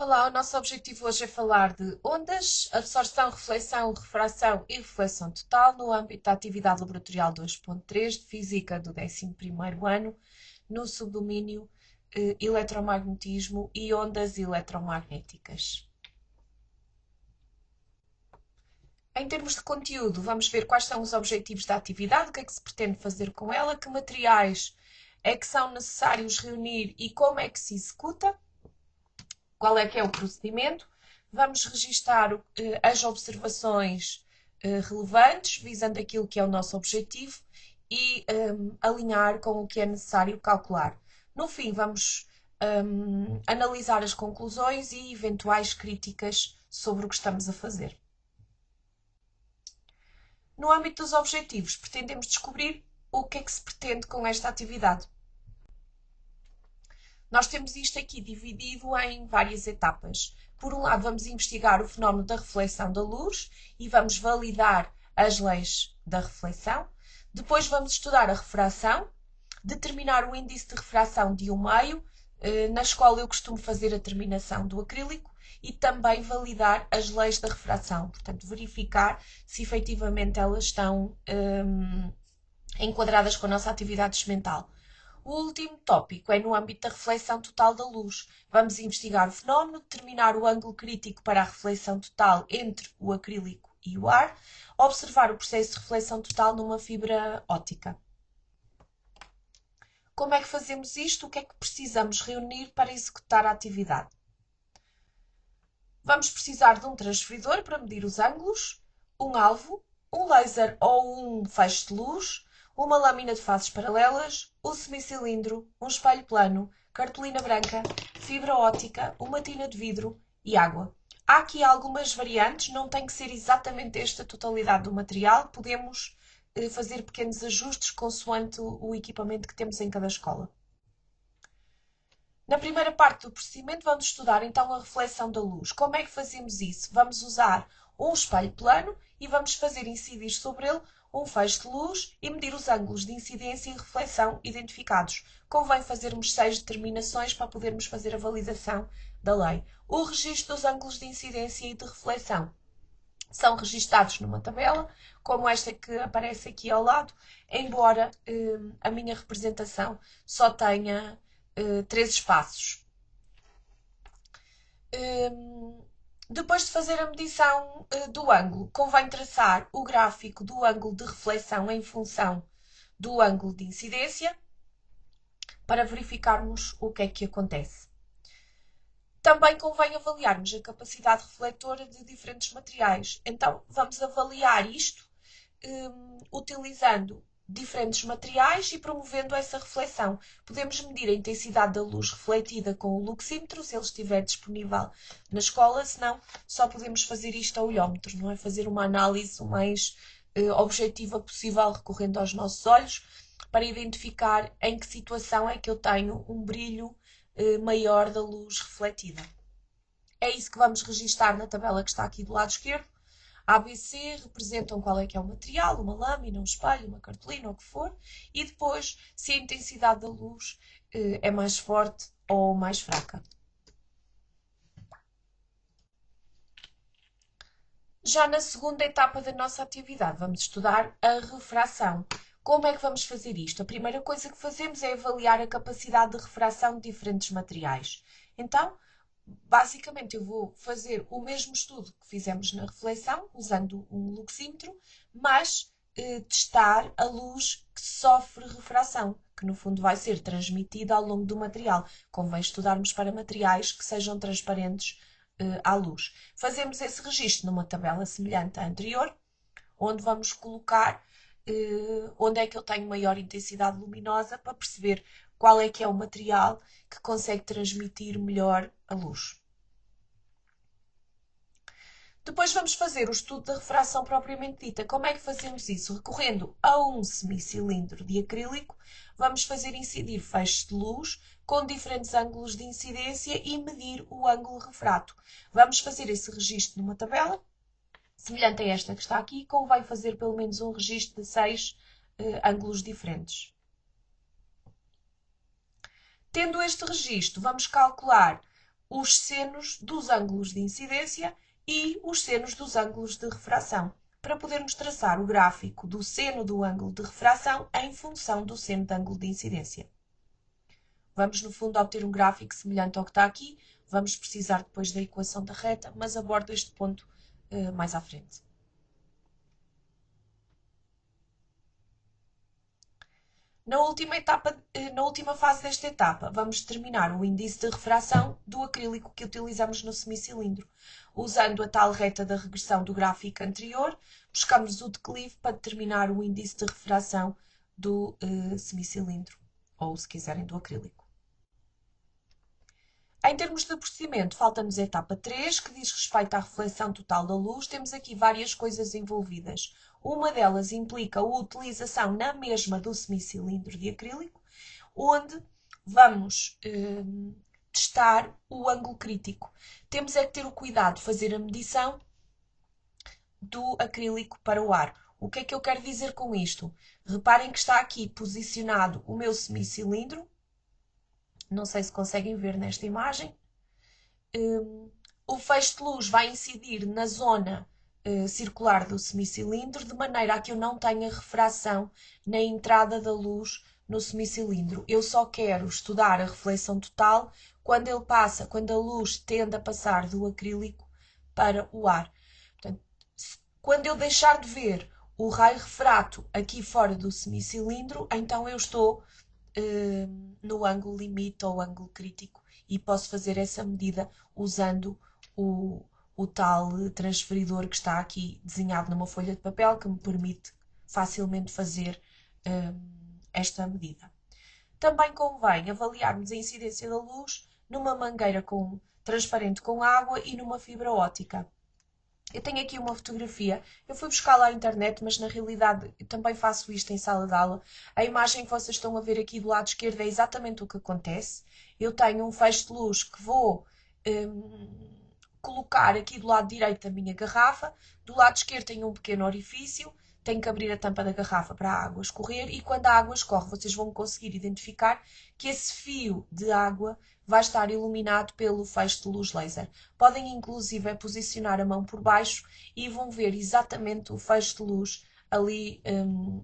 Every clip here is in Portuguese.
Olá, o nosso objetivo hoje é falar de ondas, absorção, reflexão, refração e reflexão total no âmbito da atividade laboratorial 2.3 de Física do 11º ano, no subdomínio Eletromagnetismo e Ondas Eletromagnéticas. Em termos de conteúdo, vamos ver quais são os objetivos da atividade, o que é que se pretende fazer com ela, que materiais é que são necessários reunir e como é que se executa. Qual é que é o procedimento? Vamos registar as observações relevantes, visando aquilo que é o nosso objetivo e alinhar com o que é necessário calcular. No fim, vamos analisar as conclusões e eventuais críticas sobre o que estamos a fazer. No âmbito dos objetivos, pretendemos descobrir o que é que se pretende com esta atividade. Nós temos isto aqui dividido em várias etapas. Por um lado, vamos investigar o fenómeno da reflexão da luz e vamos validar as leis da reflexão. Depois vamos estudar a refração, determinar o índice de refração de um meio. Na escola eu costumo fazer a terminação do acrílico e também validar as leis da refração. Portanto, verificar se efetivamente elas estão enquadradas com a nossa atividade experimental. O último tópico é no âmbito da reflexão total da luz. Vamos investigar o fenómeno, determinar o ângulo crítico para a reflexão total entre o acrílico e o ar, observar o processo de reflexão total numa fibra óptica. Como é que fazemos isto? O que é que precisamos reunir para executar a atividade? Vamos precisar de um transferidor para medir os ângulos, um alvo, um laser ou um feixe de luz, uma lâmina de faces paralelas, um semicilindro, um espelho plano, cartolina branca, fibra óptica, uma tina de vidro e água. Há aqui algumas variantes, não tem que ser exatamente esta a totalidade do material, podemos fazer pequenos ajustes consoante o equipamento que temos em cada escola. Na primeira parte do procedimento vamos estudar então a reflexão da luz. Como é que fazemos isso? Vamos usar um espelho plano e vamos fazer incidir sobre ele um feixe de luz e medir os ângulos de incidência e reflexão identificados. Convém fazermos 6 determinações para podermos fazer a validação da lei. O registro dos ângulos de incidência e de reflexão são registados numa tabela, como esta que aparece aqui ao lado, embora a minha representação só tenha 3 espaços. Depois de fazer a medição do ângulo, convém traçar o gráfico do ângulo de reflexão em função do ângulo de incidência para verificarmos o que é que acontece. Também convém avaliarmos a capacidade refletora de diferentes materiais. Então, vamos avaliar isto utilizando diferentes materiais e promovendo essa reflexão. Podemos medir a intensidade da luz refletida com o luxímetro, se ele estiver disponível na escola, senão só podemos fazer isto a olhómetro, não é? Fazer uma análise o mais objetiva possível, recorrendo aos nossos olhos, para identificar em que situação é que eu tenho um brilho maior da luz refletida. É isso que vamos registar na tabela que está aqui do lado esquerdo. A, B, C representam qual é que é o material, uma lâmina, um espelho, uma cartolina, o que for, e depois se a intensidade da luz é mais forte ou mais fraca. Já na segunda etapa da nossa atividade, vamos estudar a refração. Como é que vamos fazer isto? A primeira coisa que fazemos é avaliar a capacidade de refração de diferentes materiais. Então, basicamente, eu vou fazer o mesmo estudo que fizemos na reflexão, usando um luxímetro, mas testar a luz que sofre refração, que no fundo vai ser transmitida ao longo do material. Convém estudarmos para materiais que sejam transparentes à luz. Fazemos esse registro numa tabela semelhante à anterior, onde vamos colocar onde é que eu tenho maior intensidade luminosa para perceber qual é que é o material que consegue transmitir melhor a luz. Depois vamos fazer o estudo da refração propriamente dita. Como é que fazemos isso? Recorrendo a um semicilindro de acrílico, vamos fazer incidir feixes de luz com diferentes ângulos de incidência e medir o ângulo refrato. Vamos fazer esse registro numa tabela, semelhante a esta que está aqui, convém fazer pelo menos um registro de 6 ângulos diferentes. Tendo este registro, vamos calcular os senos dos ângulos de incidência e os senos dos ângulos de refração, para podermos traçar o gráfico do seno do ângulo de refração em função do seno do ângulo de incidência. Vamos, no fundo, obter um gráfico semelhante ao que está aqui. Vamos precisar depois da equação da reta, mas abordo este ponto mais à frente. Na última fase desta etapa, vamos determinar o índice de refração do acrílico que utilizamos no semicilindro. Usando a tal reta da regressão do gráfico anterior, buscamos o declive para determinar o índice de refração do semicilindro, ou, se quiserem, do acrílico. Em termos de procedimento, falta-nos a etapa 3, que diz respeito à reflexão total da luz. Temos aqui várias coisas envolvidas. Uma delas implica a utilização na mesma do semicilindro de acrílico, onde vamos testar o ângulo crítico. Temos é que ter o cuidado de fazer a medição do acrílico para o ar. O que é que eu quero dizer com isto? Reparem que está aqui posicionado o meu semicilindro. Não sei se conseguem ver nesta imagem. O feixe de luz vai incidir na zona circular do semicilindro, de maneira a que eu não tenha refração na entrada da luz no semicilindro. Eu só quero estudar a reflexão total quando a luz tende a passar do acrílico para o ar. Portanto, quando eu deixar de ver o raio refrato aqui fora do semicilindro, então eu estou no ângulo limite ou ângulo crítico e posso fazer essa medida usando o tal transferidor que está aqui desenhado numa folha de papel, que me permite facilmente fazer esta medida. Também convém avaliarmos a incidência da luz numa mangueira transparente com água e numa fibra óptica. Eu tenho aqui uma fotografia, eu fui buscá-la à internet, mas na realidade eu também faço isto em sala de aula. A imagem que vocês estão a ver aqui do lado esquerdo é exatamente o que acontece. Eu tenho um feixe de luz que vou colocar aqui do lado direito da minha garrafa. Do lado esquerdo tenho um pequeno orifício, tenho que abrir a tampa da garrafa para a água escorrer e quando a água escorre vocês vão conseguir identificar que esse fio de água vai estar iluminado pelo feixe de luz laser. Podem inclusive posicionar a mão por baixo e vão ver exatamente o feixe de luz ali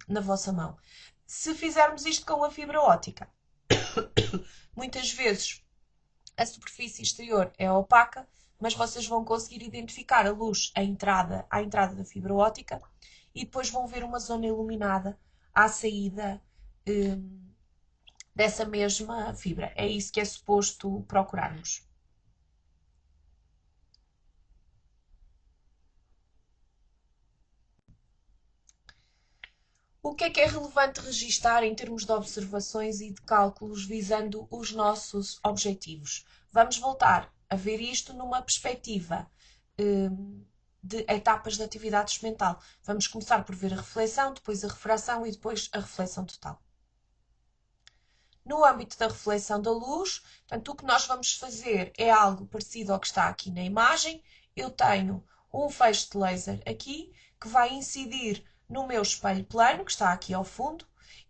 na vossa mão. Se fizermos isto com a fibra óptica, muitas vezes a superfície exterior é opaca, mas vocês vão conseguir identificar a luz à entrada da fibra óptica e depois vão ver uma zona iluminada à saída dessa mesma fibra. É isso que é suposto procurarmos. O que é relevante registar em termos de observações e de cálculos visando os nossos objetivos? Vamos voltar a ver isto numa perspectiva de etapas de atividade experimental. Vamos começar por ver a reflexão, depois a refração e depois a reflexão total. No âmbito da reflexão da luz, portanto, o que nós vamos fazer é algo parecido ao que está aqui na imagem. Eu tenho um feixe de laser aqui que vai incidir no meu espelho plano, que está aqui ao fundo,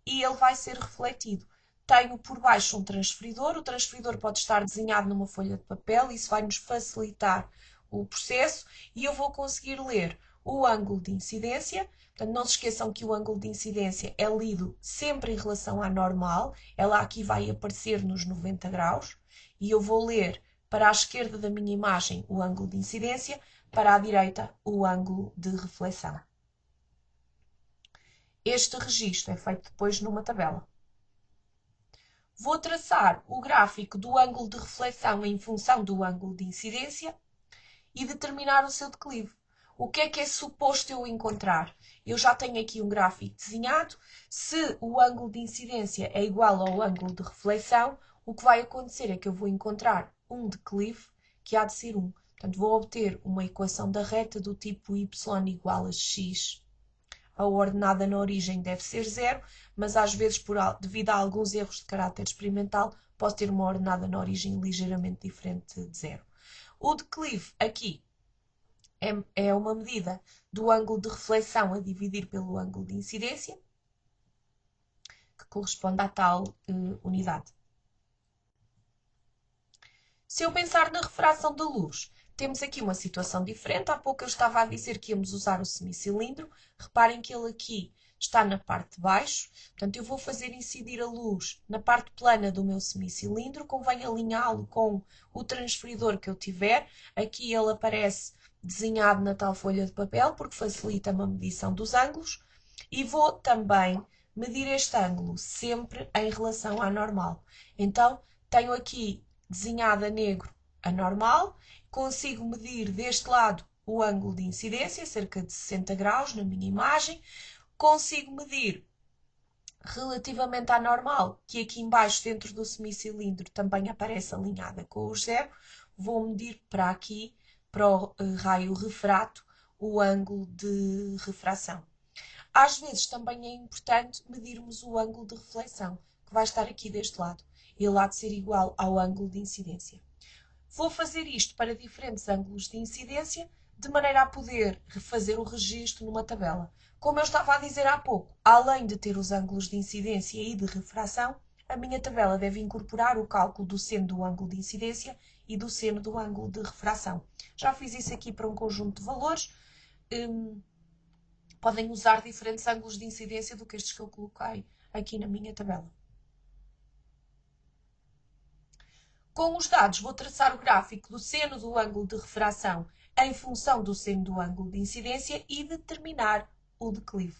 e ele vai ser refletido. Tenho por baixo um transferidor. O transferidor pode estar desenhado numa folha de papel, isso vai nos facilitar o processo e eu vou conseguir ler o ângulo de incidência. Portanto, não se esqueçam que o ângulo de incidência é lido sempre em relação à normal. Ela aqui vai aparecer nos 90 graus e eu vou ler para a esquerda da minha imagem o ângulo de incidência, para a direita o ângulo de reflexão. Este registro é feito depois numa tabela. Vou traçar o gráfico do ângulo de reflexão em função do ângulo de incidência e determinar o seu declive. O que é suposto eu encontrar? Eu já tenho aqui um gráfico desenhado. Se o ângulo de incidência é igual ao ângulo de reflexão, o que vai acontecer é que eu vou encontrar um declive que há de ser 1. Portanto, vou obter uma equação da reta do tipo y igual a x. A ordenada na origem deve ser 0, mas às vezes, devido a alguns erros de caráter experimental, posso ter uma ordenada na origem ligeiramente diferente de 0. O declive aqui é uma medida do ângulo de reflexão a dividir pelo ângulo de incidência, que corresponde à tal unidade. Se eu pensar na refração da luz, temos aqui uma situação diferente. Há pouco eu estava a dizer que íamos usar o semicilindro. Reparem que ele aqui está na parte de baixo. Portanto, eu vou fazer incidir a luz na parte plana do meu semicilindro. Convém alinhá-lo com o transferidor que eu tiver. Aqui ele aparece desenhado na tal folha de papel, porque facilita-me a medição dos ângulos. E vou também medir este ângulo sempre em relação à normal. Então, tenho aqui desenhado a negro a normal, consigo medir deste lado o ângulo de incidência, cerca de 60 graus na minha imagem, consigo medir relativamente à normal, que aqui embaixo dentro do semicilindro também aparece alinhada com o zero, vou medir para aqui, para o raio refrato, o ângulo de refração. Às vezes também é importante medirmos o ângulo de reflexão, que vai estar aqui deste lado. Ele há de ser igual ao ângulo de incidência. Vou fazer isto para diferentes ângulos de incidência, de maneira a poder fazer o registro numa tabela. Como eu estava a dizer há pouco, além de ter os ângulos de incidência e de refração, a minha tabela deve incorporar o cálculo do seno do ângulo de incidência e do seno do ângulo de refração. Já fiz isso aqui para um conjunto de valores. Podem usar diferentes ângulos de incidência do que estes que eu coloquei aqui na minha tabela. Com os dados, vou traçar o gráfico do seno do ângulo de refração em função do seno do ângulo de incidência e determinar o declive.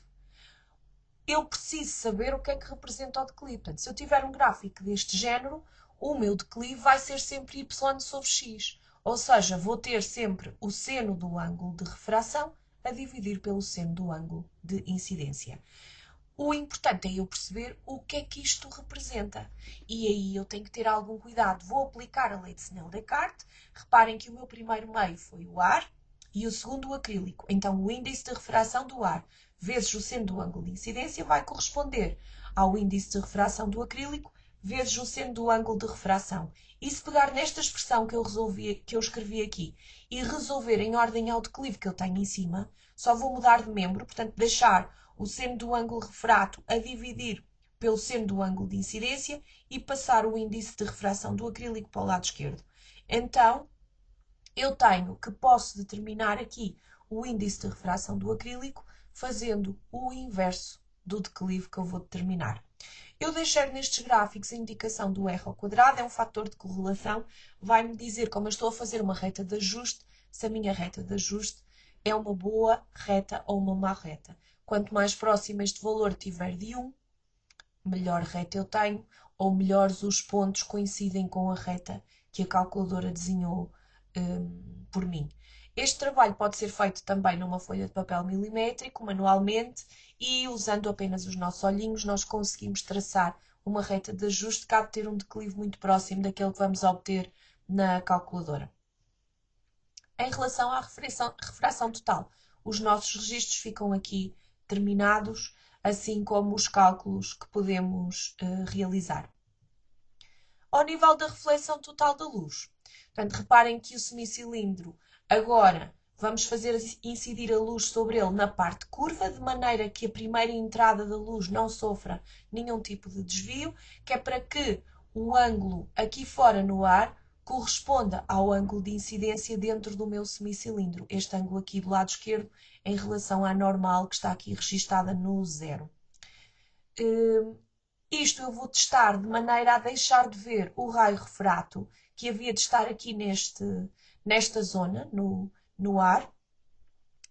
Eu preciso saber o que é que representa o declive. Portanto, se eu tiver um gráfico deste género, o meu declive vai ser sempre y sobre x. Ou seja, vou ter sempre o seno do ângulo de refração a dividir pelo seno do ângulo de incidência. O importante é eu perceber o que é que isto representa. E aí eu tenho que ter algum cuidado. Vou aplicar a lei de Snell-Descartes. Reparem que o meu primeiro meio foi o ar e o segundo o acrílico. Então, o índice de refração do ar vezes o seno do ângulo de incidência vai corresponder ao índice de refração do acrílico vezes o seno do ângulo de refração. E se pegar nesta expressão que eu escrevi aqui e resolver em ordem ao declive que eu tenho em cima, só vou mudar de membro, portanto, deixar o seno do ângulo refrato a dividir pelo seno do ângulo de incidência e passar o índice de refração do acrílico para o lado esquerdo. Então, eu tenho que posso determinar aqui o índice de refração do acrílico fazendo o inverso do declive que eu vou determinar. Eu deixei nestes gráficos a indicação do R ao quadrado, é um fator de correlação, vai-me dizer como eu estou a fazer uma reta de ajuste, se a minha reta de ajuste é uma boa reta ou uma má reta. Quanto mais próximo este valor tiver de 1, melhor reta eu tenho, ou melhores os pontos coincidem com a reta que a calculadora desenhou por mim. Este trabalho pode ser feito também numa folha de papel milimétrico, manualmente, e usando apenas os nossos olhinhos, nós conseguimos traçar uma reta de ajuste que há de ter um declive muito próximo daquele que vamos obter na calculadora. Em relação à refração total, os nossos registros ficam aqui terminados, assim como os cálculos que podemos realizar. Ao nível da reflexão total da luz, portanto, reparem que o semicilindro agora vamos fazer incidir a luz sobre ele na parte curva, de maneira que a primeira entrada da luz não sofra nenhum tipo de desvio, que é para que o ângulo aqui fora no ar corresponda ao ângulo de incidência dentro do meu semicilindro. Este ângulo aqui do lado esquerdo em relação à normal que está aqui registada no zero. Isto eu vou testar de maneira a deixar de ver o raio refrato que havia de estar aqui nesta zona, no ar.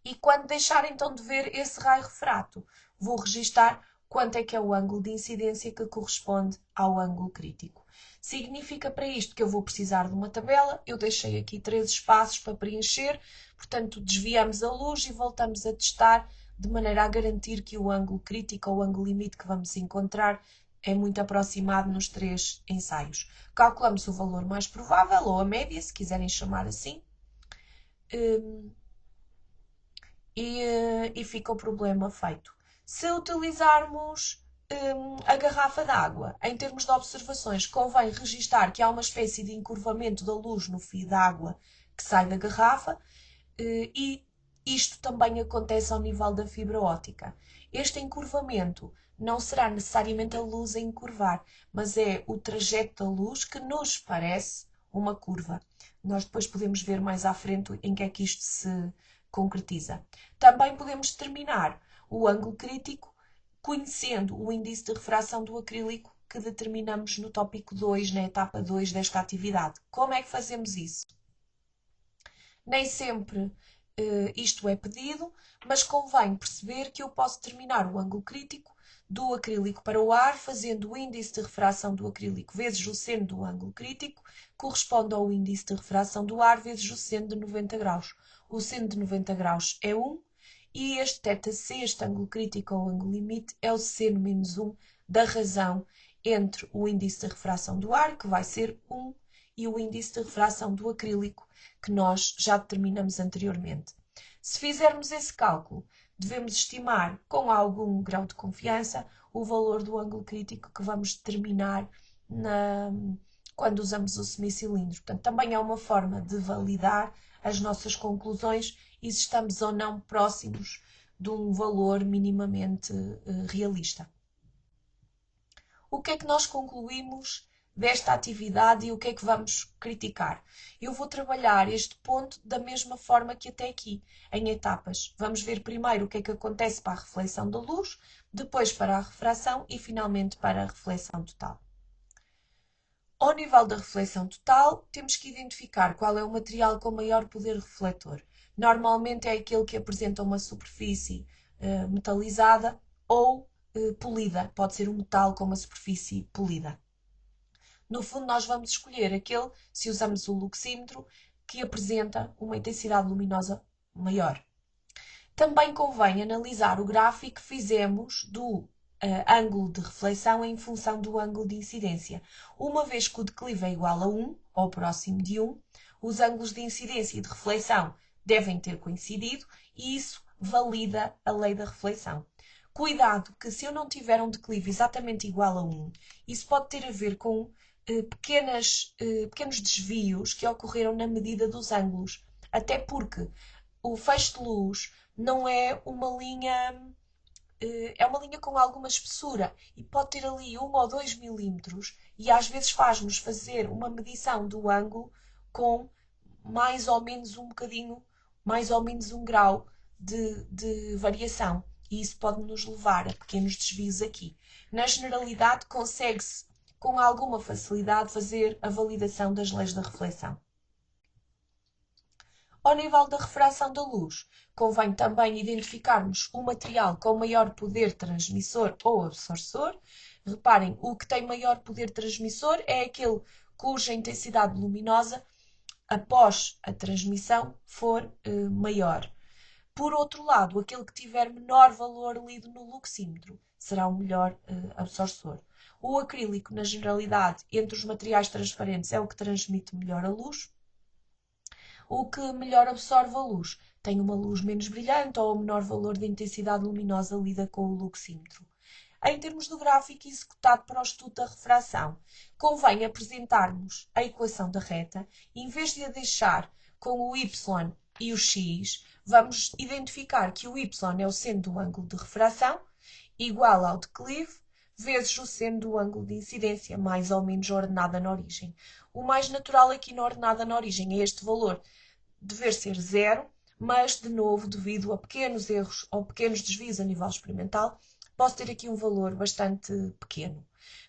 E quando deixar então de ver esse raio refrato, vou registar quanto é que é o ângulo de incidência que corresponde ao ângulo crítico. Significa para isto que eu vou precisar de uma tabela. Eu deixei aqui 3 espaços para preencher, portanto desviamos a luz e voltamos a testar de maneira a garantir que o ângulo crítico ou o ângulo limite que vamos encontrar é muito aproximado nos 3 ensaios. Calculamos o valor mais provável, ou a média, se quiserem chamar assim, e fica o problema feito. Se utilizarmos a garrafa d'água, em termos de observações, convém registar que há uma espécie de encurvamento da luz no fio d'água que sai da garrafa, e isto também acontece ao nível da fibra óptica. Este encurvamento não será necessariamente a luz a encurvar, mas é o trajeto da luz que nos parece uma curva. Nós depois podemos ver mais à frente em que é que isto se concretiza. Também podemos determinar o ângulo crítico conhecendo o índice de refração do acrílico que determinamos no tópico 2, na etapa 2 desta atividade. Como é que fazemos isso? Nem sempre isto é pedido, mas convém perceber que eu posso determinar o ângulo crítico do acrílico para o ar, fazendo o índice de refração do acrílico vezes o seno do ângulo crítico, corresponde ao índice de refração do ar vezes o seno de 90 graus. O seno de 90 graus é 1 e este θc, este ângulo crítico ou ângulo limite, é o seno menos 1 da razão entre o índice de refração do ar, que vai ser 1, e o índice de refração do acrílico, que nós já determinamos anteriormente. Se fizermos esse cálculo, devemos estimar com algum grau de confiança o valor do ângulo crítico que vamos determinar quando usamos o semicilindro. Portanto, também é uma forma de validar as nossas conclusões e se estamos ou não próximos de um valor minimamente realista. O que é que nós concluímos desta atividade e o que é que vamos criticar? Eu vou trabalhar este ponto da mesma forma que até aqui, em etapas. Vamos ver primeiro o que é que acontece para a reflexão da luz, depois para a refração e finalmente para a reflexão total. Ao nível da reflexão total, temos que identificar qual é o material com maior poder refletor. Normalmente é aquele que apresenta uma superfície metalizada ou polida. Pode ser um metal com uma superfície polida. No fundo, nós vamos escolher aquele, se usamos o luxímetro, que apresenta uma intensidade luminosa maior. Também convém analisar o gráfico que fizemos do ângulo de reflexão em função do ângulo de incidência. Uma vez que o declive é igual a 1, ou próximo de 1, os ângulos de incidência e de reflexão devem ter coincidido e isso valida a lei da reflexão. Cuidado que se eu não tiver um declive exatamente igual a 1, isso pode ter a ver com pequenos desvios que ocorreram na medida dos ângulos. Até porque o feixe de luz não é uma linha, é uma linha com alguma espessura e pode ter ali 1 ou 2 milímetros e às vezes faz-nos fazer uma medição do ângulo com mais ou menos um bocadinho, mais ou menos 1 grau de variação. E isso pode nos levar a pequenos desvios aqui. Na generalidade, consegue-se com alguma facilidade fazer a validação das leis da reflexão. Ao nível da refração da luz, convém também identificarmos o material com maior poder transmissor ou absorção. Reparem, o que tem maior poder transmissor é aquele cuja intensidade luminosa após a transmissão for maior. Por outro lado, aquele que tiver menor valor lido no luxímetro será o melhor absortor. O acrílico, na generalidade, entre os materiais transparentes, é o que transmite melhor a luz. O que melhor absorve a luz tem uma luz menos brilhante ou menor valor de intensidade luminosa lida com o luxímetro. Em termos do gráfico executado para o estudo da refração, convém apresentarmos a equação da reta e, em vez de a deixar com o y e o x, vamos identificar que o y é o seno do ângulo de refração, igual ao declive, vezes o seno do ângulo de incidência, mais ou menos ordenada na origem. O mais natural aqui na ordenada na origem é este valor dever ser zero, mas, de novo, devido a pequenos erros ou pequenos desvios a nível experimental, posso ter aqui um valor bastante pequeno.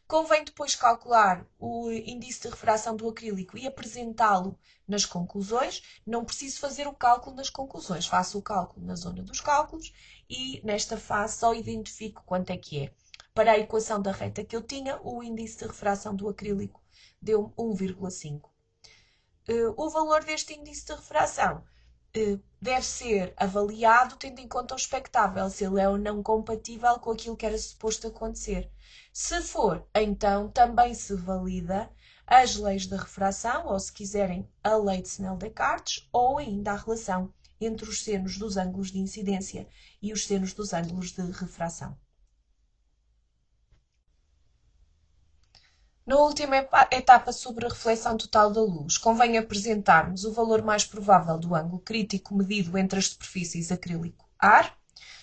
Convém depois calcular o índice de refração do acrílico e apresentá-lo nas conclusões. Não preciso fazer o cálculo nas conclusões, faço o cálculo na zona dos cálculos e nesta fase só identifico quanto é que é. Para a equação da reta que eu tinha, o índice de refração do acrílico deu 1,5. O valor deste índice de refração deve ser avaliado tendo em conta o expectável, se ele é ou não compatível com aquilo que era suposto acontecer. Se for, então também se valida as leis da refração, ou se quiserem, a lei de Snell-Descartes, ou ainda a relação entre os senos dos ângulos de incidência e os senos dos ângulos de refração. Na última etapa sobre a reflexão total da luz, convém apresentarmos o valor mais provável do ângulo crítico medido entre as superfícies acrílico-ar,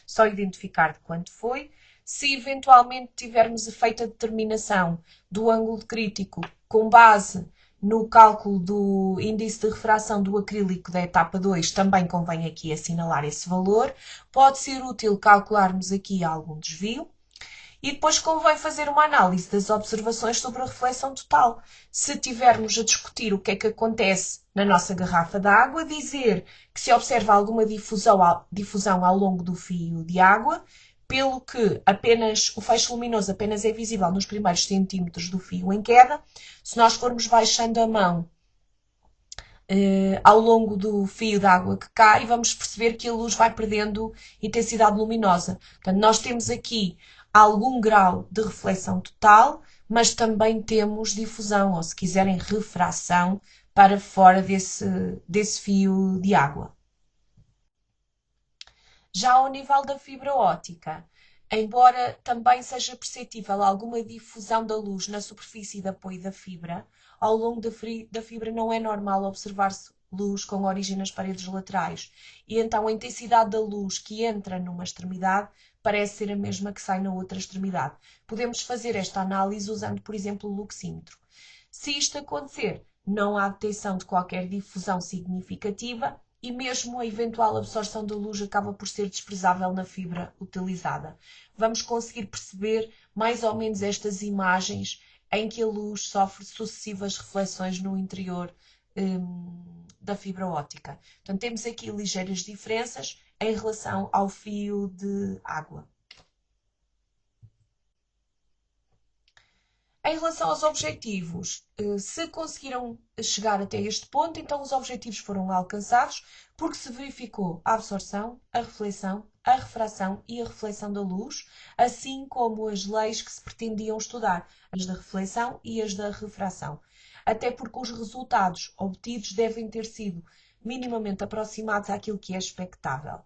só identificar de quanto foi. Se eventualmente tivermos feito a determinação do ângulo crítico com base no cálculo do índice de refração do acrílico da etapa 2, também convém aqui assinalar esse valor. Pode ser útil calcularmos aqui algum desvio. E depois convém fazer uma análise das observações sobre a reflexão total. Se tivermos a discutir o que é que acontece na nossa garrafa de água, dizer que se observa alguma difusão ao longo do fio de água, pelo que apenas o feixe luminoso apenas é visível nos primeiros centímetros do fio em queda. Se nós formos baixando a mão ao longo do fio de água que cai, vamos perceber que a luz vai perdendo intensidade luminosa. Portanto, nós temos aqui algum grau de reflexão total, mas também temos difusão, ou se quiserem, refração para fora desse fio de água. Já ao nível da fibra óptica, embora também seja perceptível alguma difusão da luz na superfície de apoio da fibra, ao longo da fibra não é normal observar-se luz com origem nas paredes laterais, e então a intensidade da luz que entra numa extremidade parece ser a mesma que sai na outra extremidade. Podemos fazer esta análise usando, por exemplo, o luxímetro. Se isto acontecer, não há detecção de qualquer difusão significativa, e mesmo a eventual absorção da luz acaba por ser desprezável na fibra utilizada. Vamos conseguir perceber mais ou menos estas imagens em que a luz sofre sucessivas reflexões no interior da fibra óptica. Portanto, temos aqui ligeiras diferenças em relação ao fio de água. Em relação aos objetivos, se conseguiram chegar até este ponto, então os objetivos foram alcançados porque se verificou a absorção, a reflexão, a refração e a reflexão da luz, assim como as leis que se pretendiam estudar, as da reflexão e as da refração. Até porque os resultados obtidos devem ter sido minimamente aproximados àquilo que é expectável.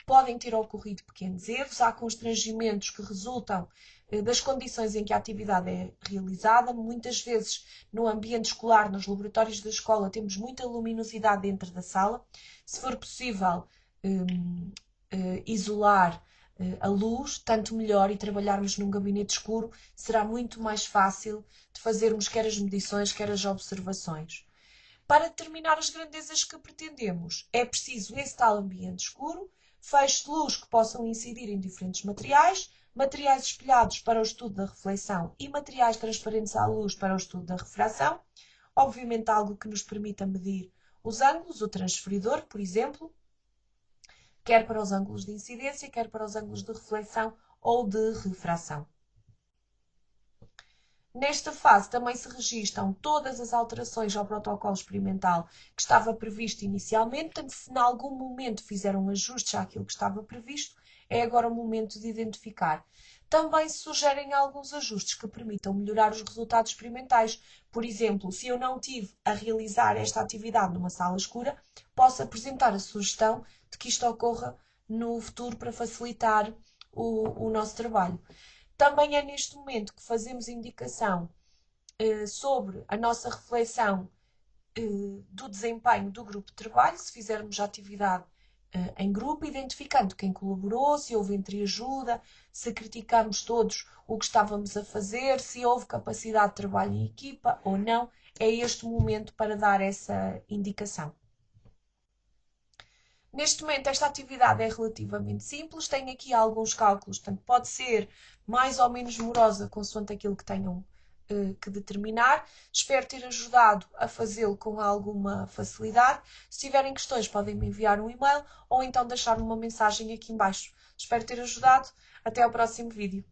Podem ter ocorrido pequenos erros, há constrangimentos que resultam das condições em que a atividade é realizada. Muitas vezes, no ambiente escolar, nos laboratórios da escola, temos muita luminosidade dentro da sala. Se for possível isolar a luz, tanto melhor, e trabalharmos num gabinete escuro, será muito mais fácil de fazermos quer as medições, quer as observações. Para determinar as grandezas que pretendemos, é preciso esse tal ambiente escuro, feixes de luz que possam incidir em diferentes materiais, materiais espelhados para o estudo da reflexão e materiais transparentes à luz para o estudo da refração, obviamente algo que nos permita medir os ângulos, o transferidor, por exemplo, quer para os ângulos de incidência, quer para os ângulos de reflexão ou de refração. Nesta fase também se registram todas as alterações ao protocolo experimental que estava previsto inicialmente, portanto, se em algum momento fizeram ajustes àquilo que estava previsto, é agora o momento de identificar. Também se sugerem alguns ajustes que permitam melhorar os resultados experimentais. Por exemplo, se eu não tive a realizar esta atividade numa sala escura, posso apresentar a sugestão de que isto ocorra no futuro para facilitar o nosso trabalho. Também é neste momento que fazemos indicação sobre a nossa reflexão do desempenho do grupo de trabalho, se fizermos a atividade em grupo, identificando quem colaborou, se houve entreajuda, se criticamos todos o que estávamos a fazer, se houve capacidade de trabalho em equipa ou não. É este o momento para dar essa indicação. Neste momento, esta atividade é relativamente simples, tem aqui alguns cálculos, portanto, pode ser mais ou menos morosa, consoante aquilo que tenham que determinar. Espero ter ajudado a fazê-lo com alguma facilidade. Se tiverem questões, podem me enviar um e-mail ou então deixar-me uma mensagem aqui em baixo. Espero ter ajudado. Até ao próximo vídeo.